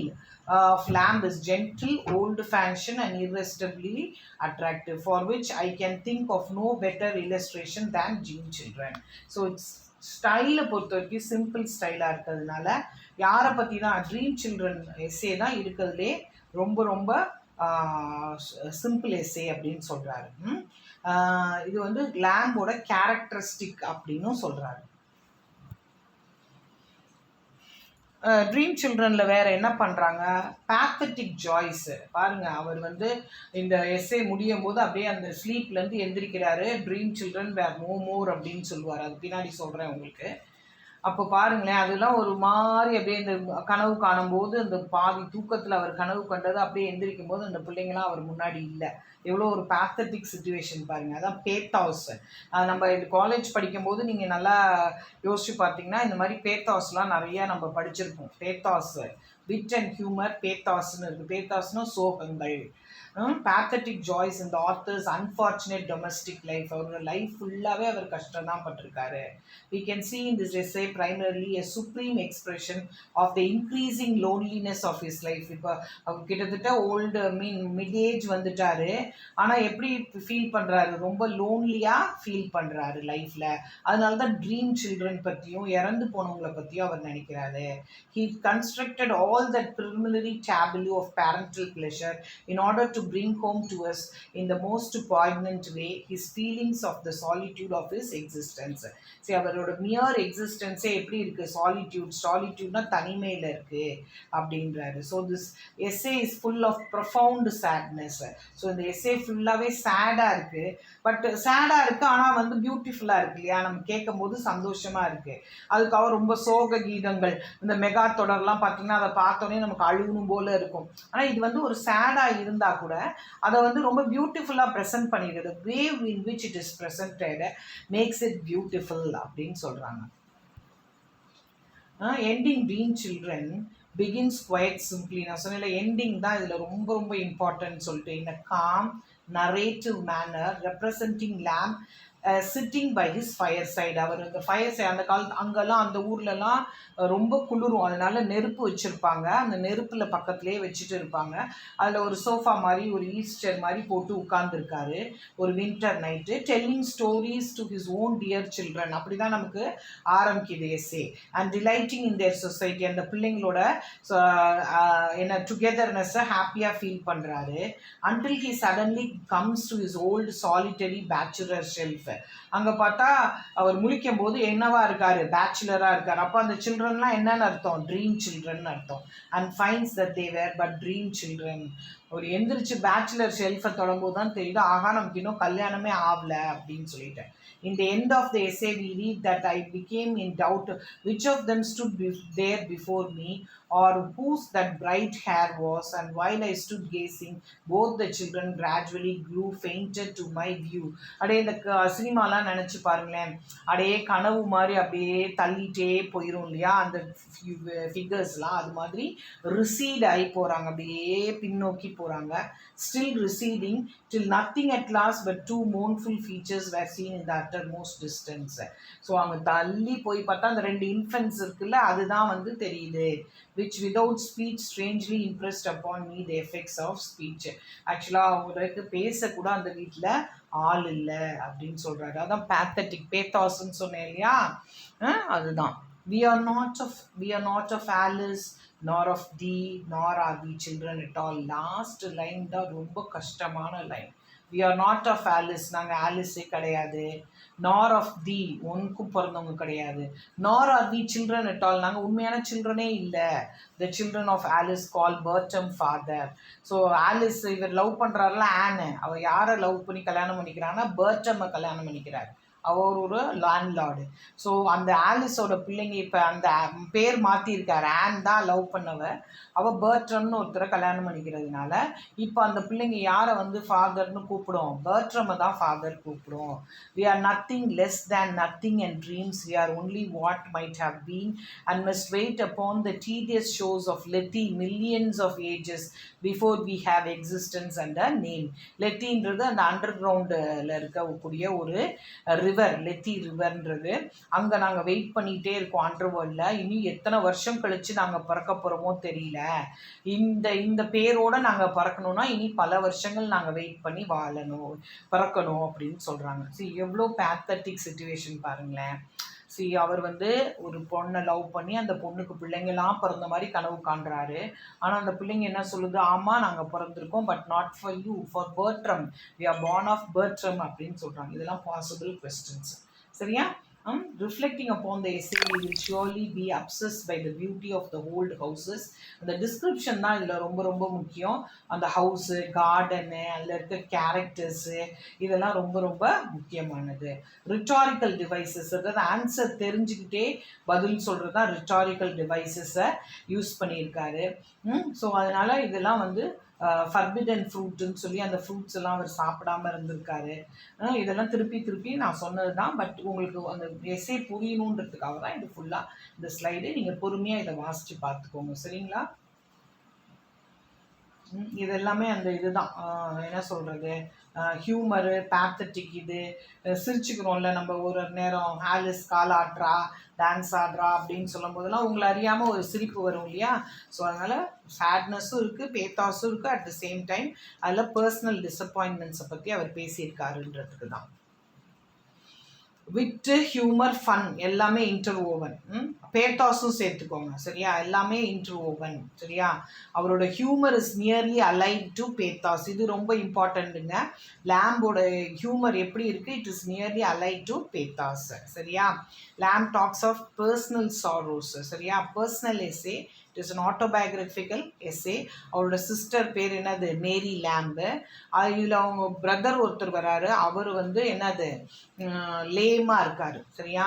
of Lamb is gentle, old-fashioned and irresistibly attractive, for which I can think of no better illustration than Dream Children. So it's ஸ்டைலை பொறுத்த வரைக்கும் சிம்பிள் ஸ்டைலாக இருக்கிறதுனால யாரை பற்றி தான் ட்ரீம் சில்ட்ரன் எஸ்ஸே தான் இருக்கிறதுலே ரொம்ப ரொம்ப சிம்பிள் எஸ்ஸே அப்படின்னு சொல்கிறாரு. இது வந்து லேம்போட கேரக்டரிஸ்டிக் அப்படின்னும் சொல்கிறாரு. ட்ரீம் சில்ட்ரனில் வேறு என்ன பண்ணுறாங்க, பேத்தட்டிக் ஜாய்ஸு பாருங்கள். அவர் வந்து இந்த எஸ்ஸே முடியும் போது அப்படியே அந்த ஸ்லீப்லேருந்து எந்திரிக்கிறாரு. ட்ரீம் சில்ட்ரன் வேர் நோ மோர் அப்படின்னு சொல்லுவார். அது பின்னாடி சொல்கிறேன் உங்களுக்கு. அப்போ பாருங்களேன், அதெல்லாம் ஒரு மாதிரி அப்படியே இந்த கனவு காணும்போது அந்த பாதி தூக்கத்தில் அவர் கனவு கண்டது அப்படியே எந்திரிக்கும் போது அந்த பிள்ளைங்களாம் அவர் முன்னாடி இல்லை. எவ்வளோ ஒரு பேத்தட்டிக் சுச்சுவேஷன் பாருங்கள். அதான் பேத்தாஸ். நம்ம இது காலேஜ் படிக்கும்போது நீங்கள் நல்லா யோசிச்சு பார்த்தீங்கன்னா இந்த மாதிரி பேத்தாஸ்லாம் நிறையா நம்ம படிச்சிருப்போம். பேத்தாஸ், விட் அண்ட் ஹியூமர் பேத்தாஸ்ன்னு இருக்குது. பேத்தாஸ்னால் சோகங்கள். பேத்தட்டிக் ஜாய்ஸ் இந்த ஆத்தர்ஸ் அன்ஃபார்ச்சுனேட் டொமஸ்டிக் லைஃப். அவரோட லைஃப் ஃபுல்லாகவே அவர் கஷ்டம் தான் பட்டிருக்காரு. We can see in this essay primarily a supreme expression of the increasing loneliness of his life. இப்போ அவர் கிட்டத்தட்ட ஓல்டு மிட் ஏஜ் வந்துட்டாரு. ஆனால் எப்படி ஃபீல் பண்ணுறாரு, ரொம்ப லோன்லியாக ஃபீல் பண்ணுறாரு லைஃப்பில். அதனால தான் ட்ரீம் சில்ட்ரன் பற்றியும் இறந்து போனவங்களை பற்றியும் அவர் நினைக்கிறாரு. He constructed all that preliminary tableau of parental pleasure in order to bring home to us in the most poignant way his feelings of the solitude of his existence. சரி, அவரோட மியர் எக்ஸிஸ்டன்ஸே எப்படி இருக்குது, சாலிட்யூட்னா தனிமையில் இருக்குது அப்படின்றாரு. So this essay is full of profound sadness. So இந்த essay ஃபுல்லாகவே சேடாக இருக்குது. பட் சேடாக இருக்குது ஆனால் வந்து பியூட்டிஃபுல்லாக இருக்கு இல்லையா, நம்ம கேட்கும் போது சந்தோஷமாக இருக்குது. அதுக்காக ரொம்ப சோக கீதங்கள், இந்த மெகா தொடர்லாம் பார்த்திங்கன்னா அதை பார்த்தோன்னே நமக்கு அழுகணும் போல் இருக்கும். ஆனால் இது வந்து ஒரு சேடாக இருந்தால் கூட அதை வந்து ரொம்ப பியூட்டிஃபுல்லாக ப்ரெசென்ட் பண்ணிடுது. Way in which it is presented makes it beautiful அப்படின்னு சொல்கிறாங்க. Ending dream children begins quite simply. நான் சொன்ன எண்டிங் தான் இதில் ரொம்ப ரொம்ப இம்பார்ட்டன்ட் சொல்லிட்டு, in a calm narrative manner representing Lamb sitting by his fireside. அவர் அந்த ஃபயர் சைடு அந்த காலத்து அங்கெல்லாம் அந்த ஊர்லலாம் ரொம்ப குளிரும், அதனால நெருப்பு வச்சுருப்பாங்க. அந்த நெருப்பில் பக்கத்துலேயே வச்சுட்டு இருப்பாங்க. அதில் ஒரு சோஃபா மாதிரி ஒரு ஈஸ்டர் மாதிரி போட்டு உட்கார்ந்துருக்காரு ஒரு winter night, telling stories to his own dear children. அப்படி தான் நமக்கு ஆரம்பிக்குது essay. And delighting in their society. அந்த பிள்ளைங்களோட என்ன டுகெதர்னஸை ஹாப்பியாக ஃபீல் பண்ணுறாரு. Until he suddenly comes to his old solitary bachelor self. அங்கே பார்த்தா அவர் முழிக்கும் போது என்னவா இருக்காரு, பேச்சுலராக இருக்கார். அப்போ அந்த சில்ட்ரன்லாம் என்னன்னு அர்த்தம், ட்ரீம் சில்ட்ரன் அர்த்தம். And finds that they were but dream children. ஒரு எந்திரிச்சு பேச்சுலர் ஷெல்ஃபை தொடங்கும்போது தான் தெரியுது, ஆகா நமக்கு இன்னும் கல்யாணமே ஆகலை அப்படின்னு சொல்லிட்டேன். In the end of the essay, we read that I became in doubt which of them stood there before me, or whose that bright hair was, and while I stood gazing, both the children gradually grew fainter to my view. அப்படியே இந்த சினிமாலாம் நினச்சி பாருங்களேன், அப்படியே கனவு மாதிரி அப்படியே தள்ளிட்டே போயிடும் இல்லையா அந்த ஃபிகர்ஸ்லாம், அது மாதிரி ரிசீட் ஆகி போகிறாங்க, அப்படியே பின்னோக்கி போகிறாங்க. Still receding till nothing at last but two mournful features were seen in the uttermost distance. So அவங்க தள்ளி போய் பார்த்தா அந்த ரெண்டு இன்ஃபென்ட்ஸ் இருக்குல்ல, அதுதான் வந்து தெரியுது. which without speech strangely impressed upon me the effects of speech. ஆக்சுவலாக அவங்களுக்கு பேசக்கூட அந்த வீட்டில் ஆள் இல்லை அப்படின்னு சொல்கிறாரு. அதான் பேத்தட்டிக், பேத்தாஸ்ன்னு சொன்னேன் இல்லையா, அதுதான். We are not of Alice, nor of thee, nor are we children at all. Last line தான் ரொம்ப கஷ்டமான line. We are not of Alice, நாங்கள் ஆலிஸே கிடையாது. nor of thee, உனக்கும் பிறந்தவங்க கிடையாது. nor are we children at all, நாங்கள் உண்மையான சில்ட்ரனே இல்லை. the children of Alice call Bertram father. So Alice இவர் லவ் பண்ணுறாருல ஆனு, அவர் யாரை லவ் பண்ணி கல்யாணம் பண்ணிக்கிறாங்கன்னா பெர்ட்ரம்மை கல்யாணம் பண்ணிக்கிறார். அவர் ஒரு லேண்ட்லார்டு. ஸோ அந்த ஆலிஸோட பிள்ளைங்க இப்போ அந்த பேர் மாற்றிருக்காரு. ஆன் தான் லவ் பண்ணவ, அவள் பர்ட்ரம்னு ஒருத்தரை கல்யாணம் பண்ணிக்கிறதுனால இப்போ அந்த பிள்ளைங்க யாரை வந்து ஃபாதர்னு கூப்பிடும்? பர்ட்ரமை தான் ஃபாதர் கூப்பிடும். We are nothing less than nothing and dreams. We are only what might have been and must wait upon the tedious shores of Lethe millions of ages before we have existence and a name. லெத்தின்றது அந்த under கிரவுண்டில் இருக்கக்கூடிய ஒரு river, லெத்தி ரிவர்ன்றது. அங்கே நாங்கள் wait பண்ணிகிட்டே இருக்கோம் under வேர்ல்டில். இனி எத்தனை வருஷம் கழித்து நாங்கள் பிறக்க போகிறோமோ தெரியல. இந்த இந்த பேரோடு நாங்கள் பறக்கணும்னா இனி பல வருஷங்கள் நாங்கள் வெயிட் பண்ணி வாழணும், பிறக்கணும் அப்படின்னு சொல்கிறாங்க. சரி, எவ்வளோ பேத்தட்டிக் சிச்சுவேஷன் பாருங்களேன். அவர் வந்து ஒரு பொண்ணை லவ் பண்ணி அந்த பொண்ணுக்கு பிள்ளைங்களாம் பிறந்த மாதிரி கனவு காண்றாரு. ஆனால் அந்த பிள்ளைங்க என்ன சொல்லுது? ஆமாம், நாங்கள் பிறந்திருக்கோம், but not for you, for Bertram, we are born of Bertram அப்படின்னு சொல்கிறாங்க. இதெல்லாம் பாசிபிள் கொஸ்டின்ஸ். சரியா? Reflecting upon the essay, we will surely be obsessed by the beauty of the old houses. அந்த டிஸ்கிரிப்ஷன் தான் இதில் ரொம்ப ரொம்ப முக்கியம். அந்த ஹவுஸு, கார்டனு, அதில் இருக்க கேரக்டர்ஸு, இதெல்லாம் ரொம்ப ரொம்ப முக்கியமானது. ரிட்டாரிக்கல் டிவைசஸ், அதாவது ஆன்சர் தெரிஞ்சுக்கிட்டே பதில் சொல்கிறது தான் ரிட்டாரிக்கல் டிவைசஸை யூஸ் பண்ணியிருக்காரு. ஸோ அதனால் இதெல்லாம் வந்து ஃபர்பிடன் ஃப்ரூட்டுன்னு சொல்லி அந்த ஃப்ரூட்ஸ் எல்லாம் அவர் சாப்பிடாமல் இருந்திருக்காரு. இதெல்லாம் திருப்பி திருப்பி நான் சொன்னது தான். பட் உங்களுக்கு அந்த எஸ்ஸே புரியணுன்றதுக்காக தான் இது ஃபுல்லாக இந்த ஸ்லைடு. நீங்கள் பொறுமையாக இதை வாசித்து பார்த்துக்கோங்க. சரிங்களா? இது எல்லாமே அந்த இதுதான், என்ன சொல்கிறது, ஹியூமரு, பேத்தட்டிக். இது சிரிச்சுக்கிறோம்ல நம்ம ஒரு நேரம், ஆலிஸ் கால் ஆட்ரா, டான்ஸ் ஆடுறா அப்படின்னு சொல்லும் போதெல்லாம் உங்களை அறியாமல் ஒரு சிரிப்பு வரும் இல்லையா? ஸோ அதனால் சேட்னஸும் இருக்குது, பேத்தாஸும் இருக்குது. அட் த சேம் டைம் அதில் பர்சனல் டிசப்பாயின்மெண்ட்ஸை பற்றி அவர் பேசியிருக்காருன்றதுக்கு தான். விட்டு, ஹியூமர், ஃபன் எல்லாமே இன்டர்வோவன். பேத்தாஸும் சேர்த்துக்கோங்க. சரியா? எல்லாமே இன்டர்வோவன். சரியா? அவரோட humour is nearly allied to pathos. இது ரொம்ப இம்பார்ட்டண்ட்டுங்க. லேம்போட ஹியூமர் எப்படி இருக்குது? It is nearly allied to pathos. சரியா? Lamb talks of personal sorrows. சரியா? Personal essay. It is an autobiographical essay. அவரோட சிஸ்டர் பேர் என்னது? Mary Lamb. இதில் அவங்க பிரதர் ஒருத்தர் வராரு. அவர் வந்து என்னது, லேமாக இருக்கார். சரியா?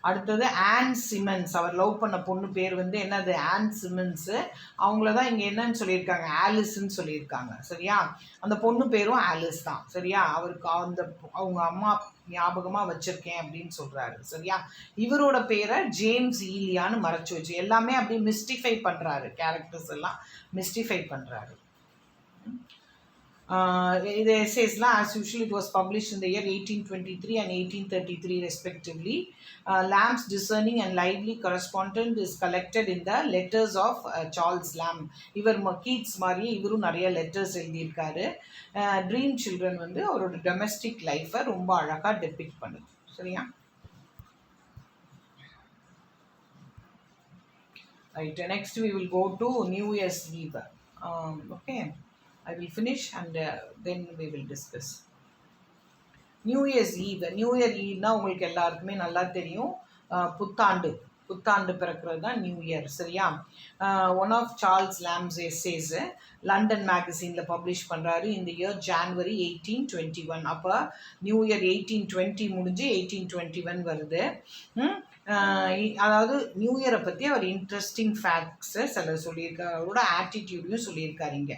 அடுத்தது ஆன் சிமன்ஸ். அவர் லவ் பண்ண பொண்ணு பேர் வந்து என்னது? ஆன் சிமன்ஸு. அவங்கள தான் இங்கே என்னன்னு சொல்லியிருக்காங்க? ஆலிஸ்ன்னு சொல்லியிருக்காங்க. சரியா? அந்த பொண்ணு பேரும் ஆலிஸ் தான். சரியா? அவருக்கு அவங்க அம்மா ஞாபகமாக வச்சுருக்கேன் அப்படின்னு சொல்கிறாரு. சரியா? இவரோட பேரை ஜேம்ஸ் ஈலியான்னு மறைச்சி வச்சு எல்லாமே அப்படி மிஸ்டிஃபை பண்ணுறாரு. கேரக்டர்ஸ் எல்லாம் மிஸ்டிஃபை பண்ணுறாரு. The essaysலாம் as usual it was published in the year 1823 and 1833 respectively. Lamb's discerning and lively correspondence is collected in the letters of Charles Lamb. இவர் கீட்ஸ் மாதிரி இவரும் நிறைய லெட்டர்ஸ் எழுதியிருக்காரு. ட்ரீம் சில்ட்ரன் வந்து அவரோட டொமெஸ்டிக் லைஃப்பை ரொம்ப அழகாக டெபிக்ட் பண்ணுது. சரியா? Right, next we will go to New Year's Eve. Okay, I will finish and then we will discuss. New Year's Eve. New Year Eve உங்களுக்கு எல்லாருக்குமே நல்லா தெரியும். புத்தாண்டு பிறக்கிறது தான் நியூ இயர். சரியா? One of Charles Lamb's essays London மேகசினில் publish பண்ணுறாரு இந்த இயர் ஜான்வரி 1821. அப்போ நியூ இயர் 1820 முடிஞ்சு 1821 வருது. அதாவது நியூ இயரை பற்றி அவர் இன்ட்ரெஸ்டிங் ஃபேக்ட்ஸை சில சொல்லியிருக்காரு. அவரோட ஆட்டிடியூடையும் சொல்லியிருக்காரு இங்கே.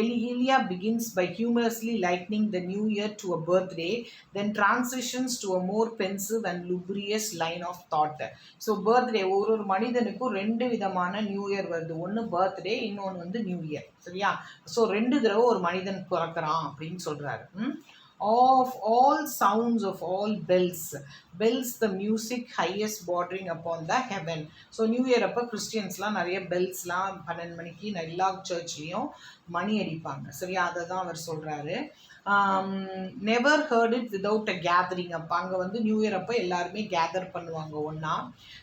Elia begins by humorously likening the new year to a birthday, then transitions to a more pensive and lugubrious line of thought. So birthday, ஒரு மனிதனுக்கும் 2 விதமான நியூ இயர் வருது. ஒன்று பர்த்டே, இன்னொன்று வந்து நியூ இயர். சரியா? ஸோ 2 தடவை ஒரு மனிதன் பிறக்கிறான் அப்படின்னு சொல்கிறாரு. Of all sounds of all bells the music highest bordering upon the heaven. So new year அப்போ கிறிஸ்டியன்ஸ்லாம் நிறைய பெல்ஸ்லாம் 12 மணிக்கு எல்லா சர்ச்லேயும் மணி அடிப்பாங்க. சரியா? அதை தான் அவர் சொல்கிறாரு. Never hurt it without a gathering. அப்போ அங்கே வந்து நியூ இயர் அப்போ எல்லாருமே கேதர் பண்ணுவாங்க ஒன்றா.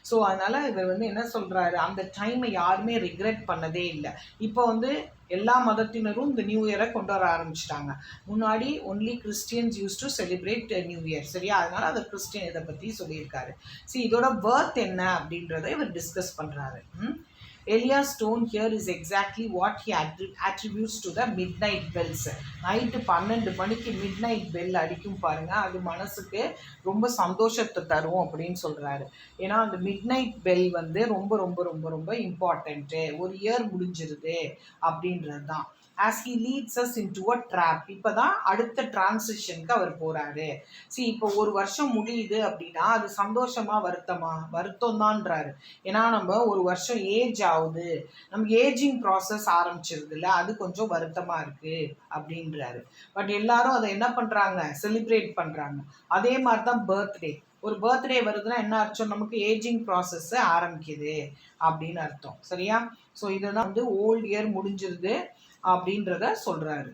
ஸோ அதனால் இவர் வந்து என்ன சொல்கிறாரு, அந்த டைமை யாருமே ரிக்ரெட் பண்ணதே இல்லை. இப்போ வந்து எல்லா மதத்தினரும் இந்த நியூ இயரை கொண்டு வர ஆரம்பிச்சிட்டாங்க. முன்னாடி only Christians use to celebrate new year. சரியா? அதனால் அதை கிறிஸ்டியன் இதை பற்றி சொல்லியிருக்காரு. இதோட பர்த் என்ன அப்படின்றத இவர் டிஸ்கஸ் பண்ணுறாரு. Elia's tone here is exactly what he attributes to the midnight bells. Night 12 மணிக்கு மிட் நைட் பெல் அடிக்கும் பாருங்க, அது மனசுக்கு ரொம்ப சந்தோஷத்தை தரும் அப்படின்னு சொல்கிறாரு. ஏன்னா அந்த மிட் நைட் பெல் வந்து ரொம்ப ரொம்ப ரொம்ப ரொம்ப இம்பார்ட்டண்ட்டு, ஒரு இயர் முடிஞ்சிருது அப்படின்றது தான். As he leads us into a drop. இப்போ தான் அடுத்த டிரான்சிஷனுக்கு அவர் போகிறாரு. இப்போ ஒரு வருஷம் முடியுது அப்படின்னா அது சந்தோஷமா வருத்தமா? வருத்தம் தான்றாரு. ஏன்னா நம்ம ஒரு வருஷம் ஏஜ் ஆகுது, நமக்கு ஏஜிங் ப்ராசஸ் ஆரம்பிச்சிருது இல்லை, அது கொஞ்சம் வருத்தமாக இருக்குது அப்படின்றாரு. பட் எல்லாரும் அதை என்ன பண்ணுறாங்க? செலிப்ரேட் பண்ணுறாங்க. அதே மாதிரி தான் பர்த்டே. ஒரு பர்த்டே வருதுன்னா என்ன அர்த்தம்? நமக்கு ஏஜிங் ப்ராசஸ் ஆரம்பிக்குது அப்படின்னு அர்த்தம். சரியா? ஸோ இதுதான் வந்து ஓல்ட் இயர் முடிஞ்சிருது அப்படின்றத சொல்றாரு.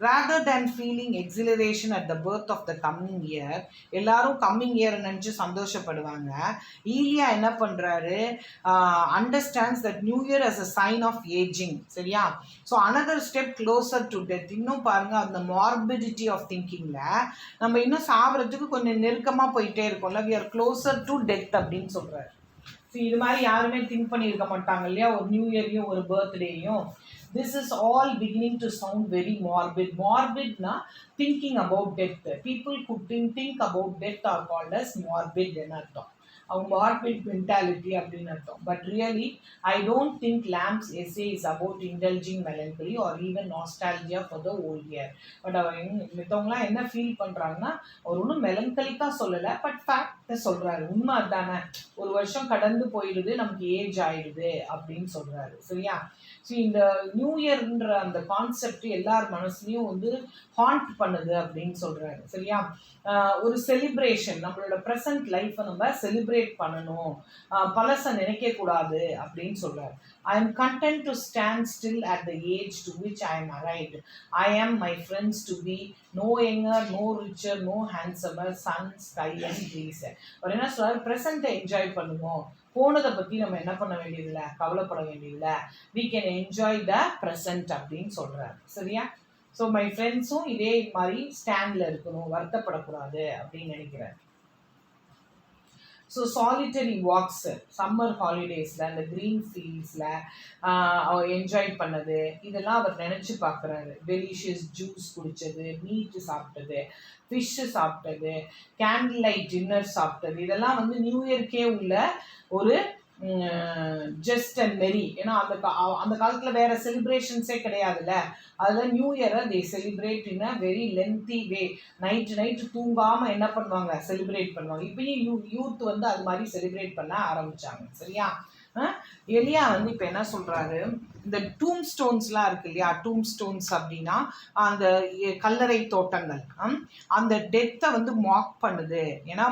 Rather than feeling exhilaration at the birth of the coming year, எல்லாரும் கம்மிங் இயர் நினச்சி சந்தோஷப்படுவாங்க. ஈலியா என்ன பண்ணுறாரு? Understands that new year as a sign of ageing. சரியா? So another step closer to death. இன்னும் பாருங்கள், அந்த மார்பிடிட்டி ஆஃப் திங்கிங்கில் நம்ம இன்னும் சாப்பிட்றதுக்கு கொஞ்சம் நெருக்கமாக போயிட்டே இருக்கோம்ல, we are closer to death அப்படின்னு சொல்கிறாரு. இது மாதிரி யாருமே திங்க் பண்ணியிருக்க மாட்டாங்க இல்லையா, ஒரு நியூ இயரையும் ஒரு பர்த்டேயும். This is all beginning to sound very morbid. Morbid na thinking about death. People who think about death are called as morbid enu artham. அவங்க மார்பிட் மென்டாலிட்டி அப்படின்னு அர்த்தம். But really I don't think Lamb's essay is about indulging melancholy or even nostalgia for the old year. But அவர் மித்தவங்களாம் என்ன feel பண்ணுறாங்கன்னா, அவர் ஒன்றும் மெலன்கலிக்காக சொல்லலை, but ஃபேக்டை சொல்கிறாரு. உண்மை அதுதானே, ஒரு வருஷம் கடந்து போயிடுது, நமக்கு ஏஜ் ஆயிடுது அப்படின்னு சொல்கிறாரு. சரியா? ஸோ இந்த நியூ இயர்ன்ற அந்த கான்செப்ட் எல்லார் மனசுலையும் வந்து ஹாண்ட் பண்ணுது அப்படின்னு சொல்கிறாரு. சரியா? ஒரு செலிப்ரேஷன், நம்மளோட ப்ரெசன்ட் லைஃப்பை நம்ம செலிப்ரேட் பண்ணணும், பழசை நினைக்கக்கூடாது அப்படின்னு சொல்கிறார். I am content to stand still at the age to which I am arrived. I am my friends to be no younger, no richer, no handsomer, sun, sky and breeze. அவர் என்ன சொல்கிறார்? ப்ரெசண்ட்டை enjoy பண்ணுவோம், போனதை பற்றி நம்ம என்ன பண்ண வேண்டியதில்லை, கவலைப்பட வேண்டியதில்லை. we can enjoy the present அப்படின்னு சொல்கிறார். சரியா? ஸோ மை ஃப்ரெண்ட்ஸும் இதே மாதிரி ஸ்டாண்டில் இருக்கணும், வருத்தப்படக்கூடாது அப்படின்னு நினைக்கிறார். ஸோ சாலிட்டரி வாக்ஸ் சம்மர் ஹாலிடேஸில் அந்த க்ரீன் ஃபீல்ட்ஸில் அவர் என்ஜாய் பண்ணது இதெல்லாம் அவர் நினச்சி பார்க்குறாரு. டெலிஷியஸ் ஜூஸ் குடித்தது, மீட்டு சாப்பிட்டது, ஃபிஷ்ஷு சாப்பிட்டது, கேண்டில் லைட் டின்னர் சாப்பிட்டது, இதெல்லாம் வந்து நியூ இயர்க்கே உள்ள ஒரு ஜஸ்ட் அண்ட் மெரி. ஏன்னா அந்த காலத்தில் வேறு செலிப்ரேஷன்ஸே கிடையாதுல்ல, அதில் நியூ இயரை they celebrate in a very lengthy way. Night தூங்காமல் என்ன பண்ணுவாங்க? செலிப்ரேட் பண்ணுவாங்க. இப்பயும் யூத் வந்து அது மாதிரி செலிப்ரேட் பண்ண ஆரம்பித்தாங்க. சரியா? எலியா வந்து இப்போ என்ன சொல்கிறாரு? இந்த டூம் ஸ்டோன்ஸ்லாம் இருக்கு இல்லையா, டூம் ஸ்டோன்ஸ் அப்படின்னா அந்த கல்லறை தோட்டங்கள், அந்த டெத்தை வந்து மார்க் பண்ணுது. ஏன்னா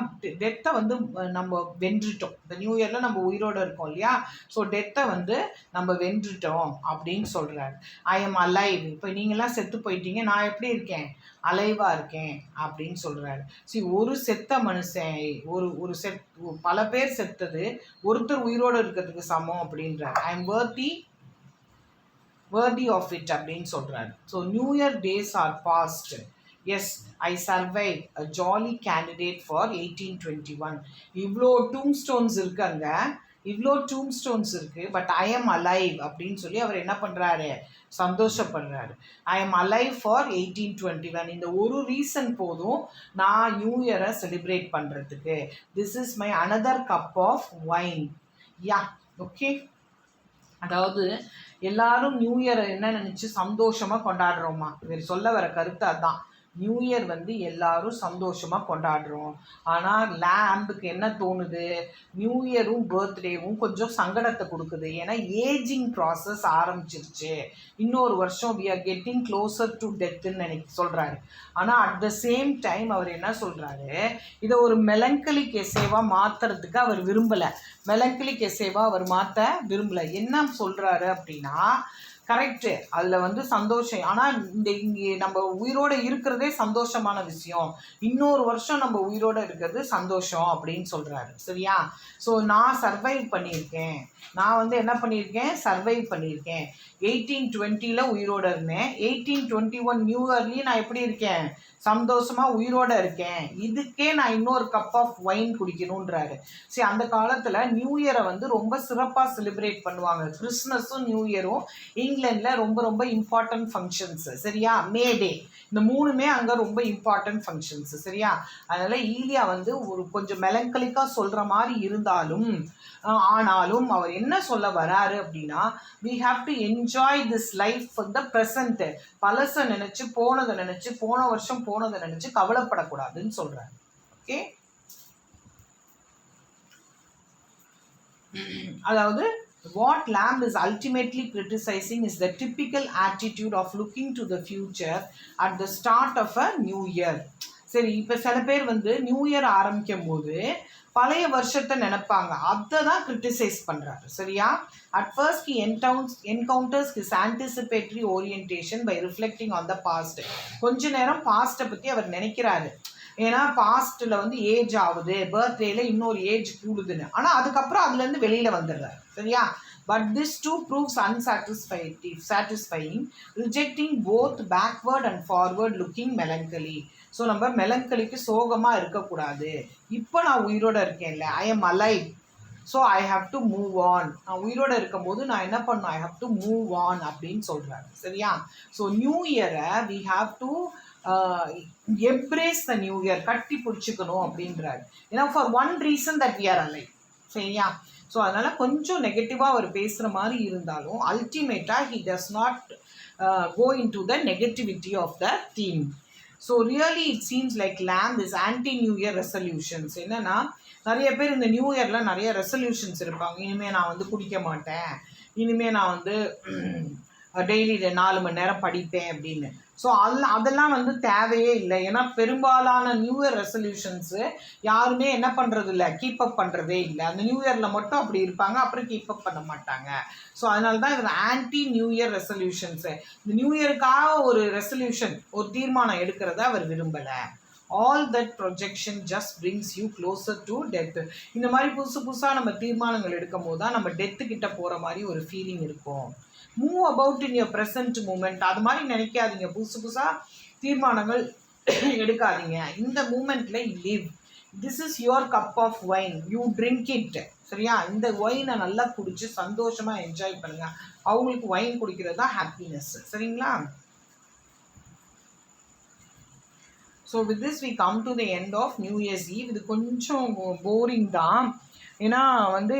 டெத்தை வந்து நம்ம வென்றுட்டோம், இந்த நியூ இயரில் நம்ம உயிரோடு இருக்கோம் இல்லையா, ஸோ டெத்தை வந்து நம்ம வென்றுட்டோம் அப்படின்னு சொல்கிறாரு. ஐ எம் அலைவ். இப்போ நீங்களாம் செத்து போயிட்டீங்க, நான் எப்படி இருக்கேன்? அலைவாக இருக்கேன் அப்படின்னு சொல்கிறாரு. ஒரு செத்த மனுஷன், ஒரு பல பேர் செத்தது ஒருத்தர் உயிரோடு இருக்கிறதுக்கு சமம் அப்படின்றார். I am worthy of it அப்படின்னு சொல்கிறாரு. So new year days are past. Yes, I survive a jolly candidate for 1821. இவ்வளோ டூம் ஸ்டோன்ஸ் இருக்கு அங்கே, இவ்வளோ டூம் ஸ்டோன்ஸ் இருக்குது, பட் ஐ எம் அலைவ் அப்படின்னு சொல்லி அவர் என்ன பண்ணுறாரு? சந்தோஷப்படுறாரு. I am alive for 1821. இந்த ஒரு ரீசன் போதும் நான் நியூ இயரை செலிப்ரேட் பண்ணுறதுக்கு. This is my another cup of wine. Yeah, okay. அதாவது எல்லாரும் நியூ இயரை என்ன நினச்சி சந்தோஷமாக கொண்டாடுறோமா? இவர் சொல்ல வர கருத்து அதுதான். நியூ இயர் வந்து எல்லாரும் சந்தோஷமாக கொண்டாடுறோம். ஆனால் லேம்புக்கு என்ன தோணுது? நியூ இயரும் பர்த்டேவும் கொஞ்சம் சங்கடத்தை கொடுக்குது. ஏன்னா ஏஜிங் ப்ராசஸ் ஆரம்பிச்சிருச்சு, இன்னொரு வருஷம் we are getting closer to டெத்துன்னு சொல்கிறாரு. ஆனால் அட் த சேம் டைம் அவர் என்ன சொல்கிறாரு? இதை ஒரு மெலங்கலிக் எஸ்ஸேவாக மாற்றுறதுக்கு அவர் விரும்பலை. மெலங்கிலிக் எஸ்ஸேவாக அவர் மாற்ற விரும்பலை. என்ன சொல்கிறாரு அப்படின்னா, கரெக்டு, அதில் வந்து சந்தோஷம். ஆனால் இங்கே நம்ம உயிரோடு இருக்கிறதே சந்தோஷமான விஷயம். இன்னொரு வருஷம் நம்ம உயிரோடு இருக்கிறது சந்தோஷம் அப்படின்னு சொல்கிறாரு. சரியா? ஸோ நான் சர்வைவ் பண்ணியிருக்கேன். நான் வந்து என்ன பண்ணியிருக்கேன்? சர்வைவ் பண்ணியிருக்கேன். 1820 உயிரோடு இருந்தேன். 1821 நியூ இயர்லேயும் நான் எப்படி இருக்கேன்? சந்தோஷமாக உயிரோடு இருக்கேன். இதுக்கே நான் இன்னொரு கப் ஆஃப் ஒயின் குடிக்கணுன்றாரு. சரி, அந்த காலத்தில் நியூ இயரை வந்து ரொம்ப சிறப்பாக செலிப்ரேட் பண்ணுவாங்க. கிறிஸ்மஸும் நியூ இயரும் இங்கிலாண்டில் ரொம்ப ரொம்ப இம்பார்ட்டன்ட் ஃபங்க்ஷன்ஸு. சரியா? மே டே, இந்த மூணுமே அங்கே ரொம்ப இம்பார்ட்டன்ட் ஃபங்க்ஷன்ஸு. சரியா? அதனால் ஈலியா வந்து ஒரு கொஞ்சம் மெலங்கலிக்காக சொல்கிற மாதிரி இருந்தாலும் ஆனாலும் அவர் என்ன சொல்ல வராரு அப்படின்னா, we have to enjoy this life for the present. பழசை நினச்சி, போனதை நினச்சி, போன வருஷம் போனதை நினச்சி கவலைப்படக்கூடாதுன்னு சொல்கிறார். ஓகே, அதாவது what Lamb is ultimately criticizing is the typical attitude of looking to the future at the start of a new year. சரி, இப்போ சில பேர் வந்து நியூ இயர் ஆரம்பிக்கும் போது பழைய வருஷத்தை நினைப்பாங்க. அதை தான் கிரிட்டிசைஸ் பண்ணுறாரு. சரியா? At first he encounters his anticipatory orientation by reflecting on the past. கொஞ்ச நேரம் பாஸ்ட்டை பற்றி அவர் நினைக்கிறாரு. ஏன்னா பாஸ்ட்டில் வந்து ஏஜ் ஆகுது, பர்த்டேல இன்னொரு ஏஜ் கூடுதுன்னு. ஆனால் அதுக்கப்புறம் அதுலேருந்து வெளியில் வந்துடுறாரு. சரியா? But this too proves satisfying, rejecting both backward and forward looking melancholy. So நம்ம மெலங்கலிக்கு சோகமாக இருக்கக்கூடாது. இப்போ நான் உயிரோடு இருக்கேன்ல, I am alive, so I have to move on. நான் உயிரோடு இருக்கும்போது நான் என்ன பண்ணணும்? I have to move on அப்படின்னு சொல்கிறாரு. சரியா? ஸோ நியூ இயரை we have to embrace the new year, கட்டி பிடிச்சிக்கணும் அப்படின்றாரு. ஏன்னா for one reason that we are alive. சரியா? ஸோ அதனால் கொஞ்சம் நெகட்டிவாக அவர் பேசுகிற மாதிரி இருந்தாலும் அல்டிமேட்டாக he does not go into the negativity of the theme. So really it seems like Lamb is anti new year resolutions. என்னென்னா, நிறைய பேர் இந்த நியூ இயரில் நிறைய ரெசல்யூஷன்ஸ் இருப்பாங்க. இனிமேல் நான் வந்து குடிக்க மாட்டேன், இனிமேல் நான் வந்து டெய்லி 4 மணி நேரம் படிப்பேன் அப்படின்னு. ஸோ அதெல்லாம் வந்து தேவையே இல்லை. ஏன்னா பெரும்பாலான நியூ இயர் ரெசல்யூஷன்ஸு யாருமே என்ன பண்ணுறது இல்லை, கீப் அப் பண்ணுறதே இல்லை. அந்த நியூ இயரில் மட்டும் அப்படி இருப்பாங்க, அப்புறம் கீப் அப் பண்ண மாட்டாங்க. ஸோ அதனால தான் இது ஆன்டி நியூ இயர் ரெசல்யூஷன்ஸு. இந்த நியூ இயருக்காக ஒரு ரெசல்யூஷன், ஒரு தீர்மானம் எடுக்கிறத அவர் விரும்பலை. All that projection just brings you closer to death. இந்த மாதிரி புதுசாக நம்ம தீர்மானங்கள் எடுக்கும் போது தான் நம்ம டெத்துக்கிட்ட போகிற மாதிரி ஒரு ஃபீலிங் இருக்கும். Move about in your present moment. அது மாதிரி நினைக்காதீங்க, புதுசாக தீர்மானங்கள் எடுக்காதீங்க. இந்த மூமெண்ட்டில் live. This is your cup of wine, you drink it. சரியா? இந்த ஒயினை நல்லா குடிச்சு சந்தோஷமாக என்ஜாய் பண்ணுங்கள். அவங்களுக்கு ஒயின் குடிக்கிறது தான் ஹாப்பினஸ். சரிங்களா? So with this we come to the end of New Year's Eve. இது கொஞ்சம் போரிங் தான். ஏன்னா வந்து